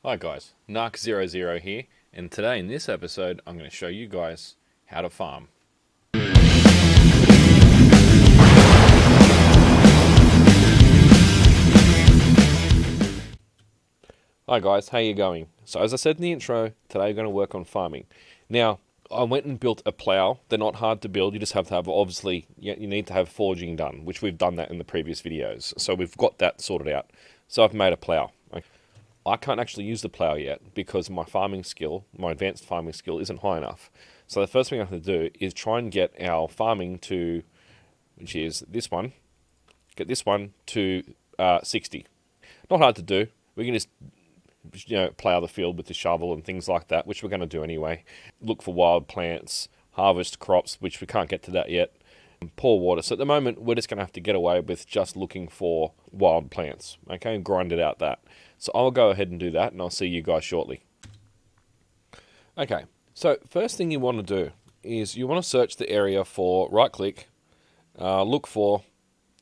Hi guys, Narc00 here, and today in this episode I'm going to show you guys how to farm. Hi guys, how you going? So as I said in the intro, today we're going to work on farming. Now, I went and built a plough. They're not hard to build, you just have to have, obviously, you need to have forging done, which we've done that in the previous videos. So we've got that sorted out. So I've made a plough. I can't actually use the plough yet because my farming skill, my advanced farming skill, isn't high enough. So the first thing I have to do is try and get our farming to, which is this one, get this one to 60. Not hard to do. We can just plough the field with the shovel and things like that, which we're going to do anyway. Look for wild plants, harvest crops, which we can't get to that yet. And pour water. So at the moment, we're just going to have to get away with just looking for wild plants, okay, and grind it out that. So I'll go ahead and do that, and I'll see you guys shortly. Okay, so first thing you want to do is you want to search the area for, right-click, look for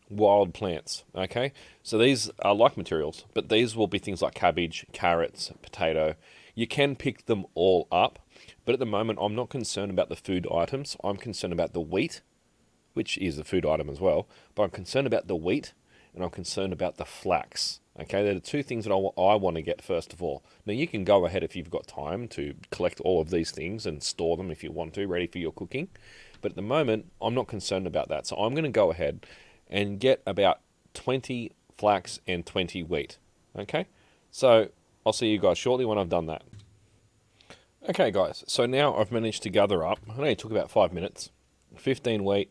wild plants, okay? So these are like materials, but these will be things like cabbage, carrots, potato. You can pick them all up, but at the moment I'm not concerned about the food items. I'm concerned about the wheat, which is a food item as well, but I'm concerned about the wheat and I'm concerned about the flax. Okay, they're the two things that I want to get first of all. Now you can go ahead if you've got time to collect all of these things and store them if you want to, ready for your cooking. But at the moment, I'm not concerned about that. So I'm going to go ahead and get about 20 flax and 20 wheat. Okay, so I'll see you guys shortly when I've done that. Okay guys, so now I've managed to gather up, it only took about 5 minutes, 15 wheat,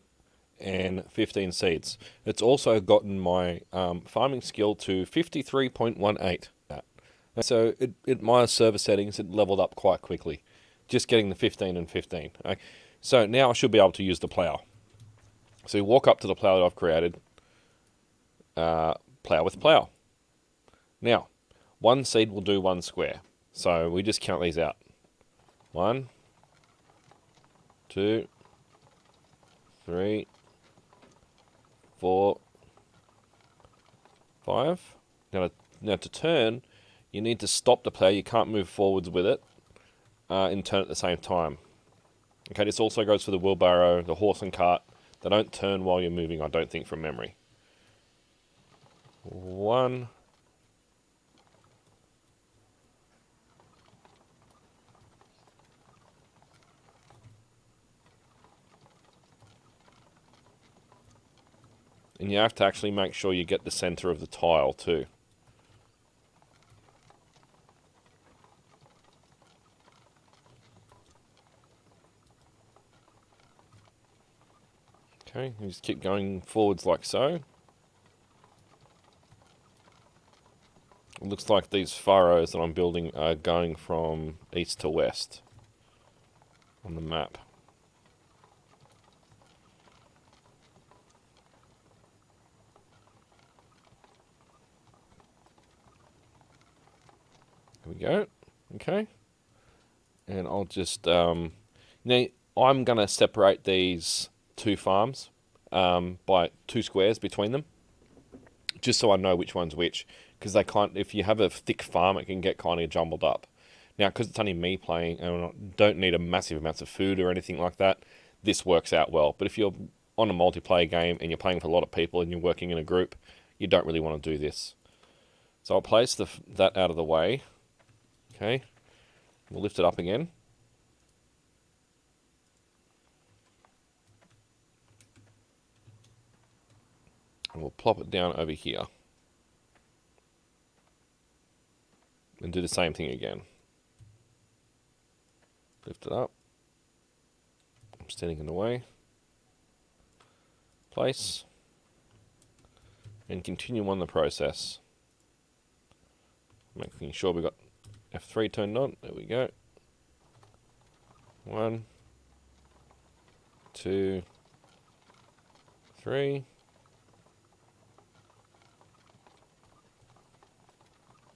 and 15 seeds. It's also gotten my farming skill to 53.18. So my server settings, it leveled up quite quickly. Just getting the 15 and 15. Okay. So now I should be able to use the plough. So you walk up to the plough that I've created. Plough with plough. Now, one seed will do one square. So we just count these out. 1, 2, 3, 4, 5. Now to turn, you need to stop the plough. You can't move forwards with it and turn at the same time. Okay, this also goes for the wheelbarrow, the horse and cart. They don't turn while you're moving, I don't think, from memory. 1. And you have to actually make sure you get the center of the tile too. Okay, you just keep going forwards like so. It looks like these furrows that I'm building are going from east to west on the map. There we go. Okay. And I'll just, now I'm going to separate these two farms by 2 squares between them, just so I know which one's which, because if you have a thick farm, it can get kind of jumbled up. Now, because it's only me playing, and I don't need a massive amounts of food or anything like that, this works out well. But if you're on a multiplayer game and you're playing with a lot of people and you're working in a group, you don't really want to do this. So I'll place that out of the way. Okay, we'll lift it up again. And we'll plop it down over here. And do the same thing again. Lift it up. I'm standing in the way. Place. And continue on the process. Making sure we've got F3 turned on. There we go. 1, 2, 3.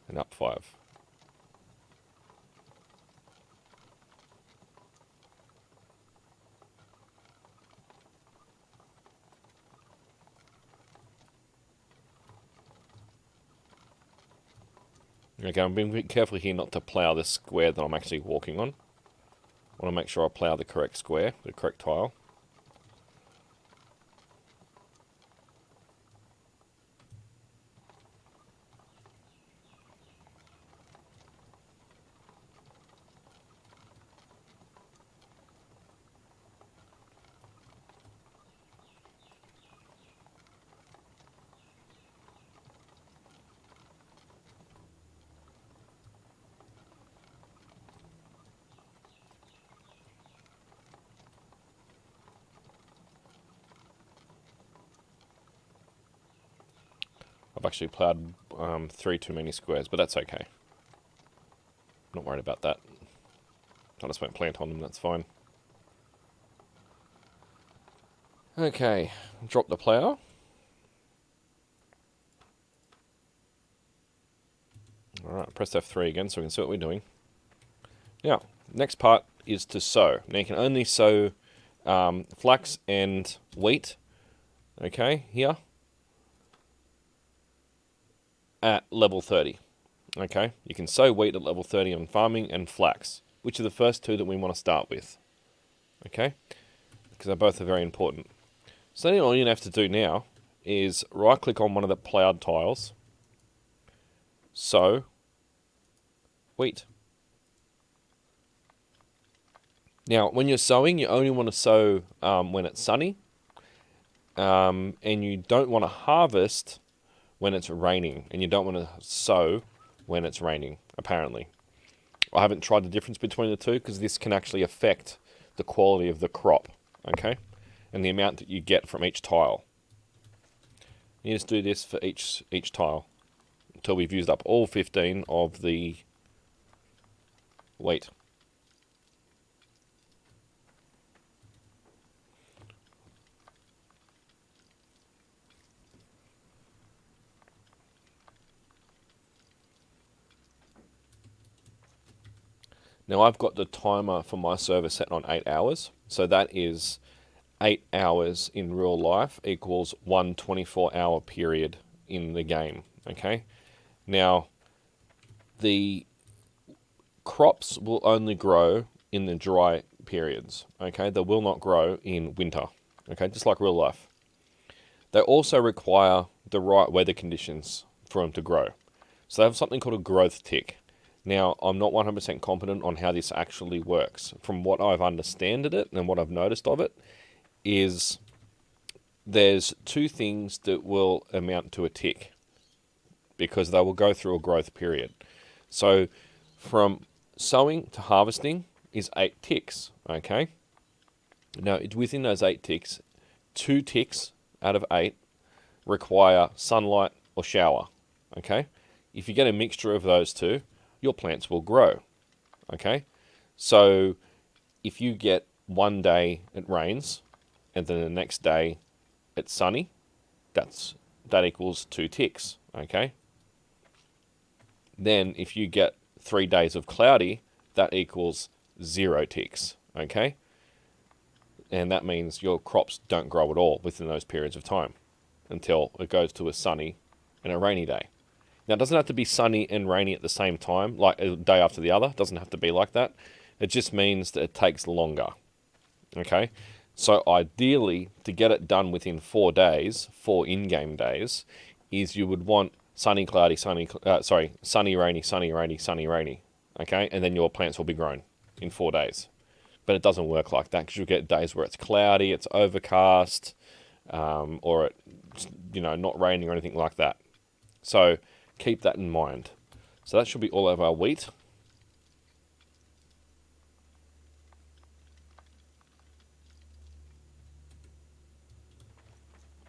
And up 5. Okay, I'm being careful here not to plough the square that I'm actually walking on. I want to make sure I plough the correct square, the correct tile. I've actually ploughed 3 too many squares, but that's okay. Not worried about that. I just won't plant on them, that's fine. Okay, drop the plough. Alright, press F3 again so we can see what we're doing. Now, next part is to sow. Now you can only sow flax and wheat, okay, here, at level 30. Okay, you can sow wheat at level 30 on farming and flax, which are the first two that we want to start with. Okay, because they both are very important. So then all you have to do now is right click on one of the ploughed tiles, sow wheat. Now, when you're sowing, you only want to sow when it's sunny, and you don't want to harvest when it's raining, and you don't want to sow when it's raining, apparently. I haven't tried the difference between the two because this can actually affect the quality of the crop, okay? And the amount that you get from each tile. You just do this for each tile until we've used up all 15 of the wheat. Now I've got the timer for my server set on 8 hours. So that is 8 hours in real life equals one 24-hour period in the game. Okay. Now, the crops will only grow in the dry periods. Okay. They will not grow in winter. Okay. Just like real life. They also require the right weather conditions for them to grow. So they have something called a growth tick. Now, I'm not 100% competent on how this actually works. From what I've understood it and what I've noticed of it, is there's two things that will amount to a tick because they will go through a growth period. So from sowing to harvesting is 8 ticks, okay? Now, within those 8 ticks, 2 ticks out of 8 require sunlight or shower, okay? If you get a mixture of those two, your plants will grow, okay? So if you get one day it rains and then the next day it's sunny, that equals 2 ticks, okay? Then if you get 3 days of cloudy, that equals 0 ticks, okay? And that means your crops don't grow at all within those periods of time until it goes to a sunny and a rainy day. Now, it doesn't have to be sunny and rainy at the same time, like a day after the other. It doesn't have to be like that. It just means that it takes longer. Okay? So ideally, to get it done within 4 days, 4 in-game days, is you would want sunny, cloudy, sunny, rainy, sunny, rainy, sunny, rainy. Okay? And then your plants will be grown in 4 days. But it doesn't work like that because you'll get days where it's cloudy, it's overcast, or it's, not raining or anything like that. So keep that in mind. So that should be all of our wheat.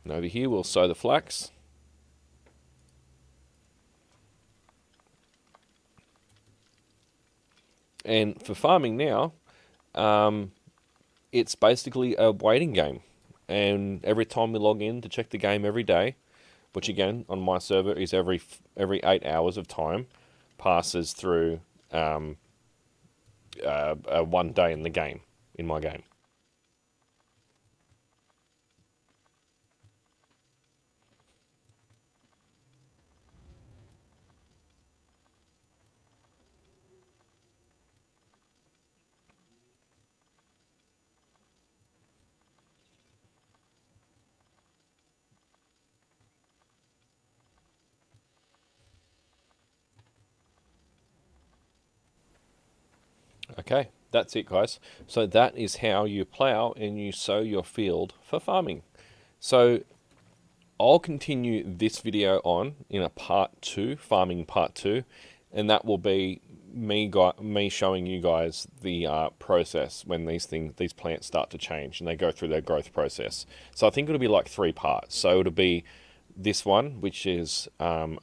And over here we'll sow the flax. And for farming now, it's basically a waiting game. And every time we log in to check the game every day, which again on my server is every 8 hours of time, passes through 1 day in the game, in my game. Okay, that's it, guys. So that is how you plow and you sow your field for farming. So I'll continue this video on in a part 2, farming part 2, and that will be me showing you guys the process when these plants start to change and they go through their growth process. So I think it'll be like 3 parts. So it'll be this one, which is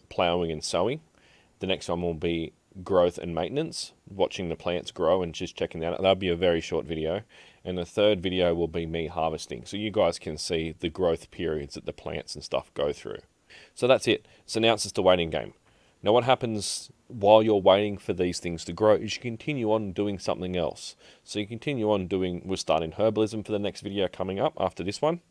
plowing and sowing. The next one will be growth and maintenance, watching the plants grow and just checking that out. That'll be a very short video. And the third video will be me harvesting, so you guys can see the growth periods that the plants and stuff go through. So that's it. So now it's just a waiting game. Now what happens while you're waiting for these things to grow is you continue on doing something else. So you continue on doing, we're starting herbalism for the next video coming up after this one.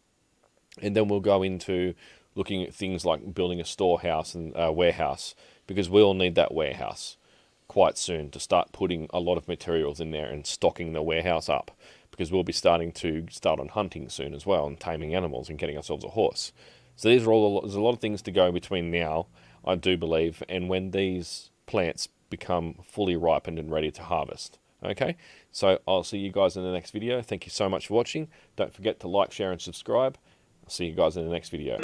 And then we'll go into looking at things like building a storehouse and a warehouse, because we'll need that warehouse quite soon to start putting a lot of materials in there and stocking the warehouse up, because we'll be starting to start on hunting soon as well and taming animals and getting ourselves a horse. So these are all, there's a lot of things to go between now, I do believe, and when these plants become fully ripened and ready to harvest. Okay, so I'll see you guys in the next video. Thank you so much for watching. Don't forget to like, share and subscribe. I'll see you guys in the next video.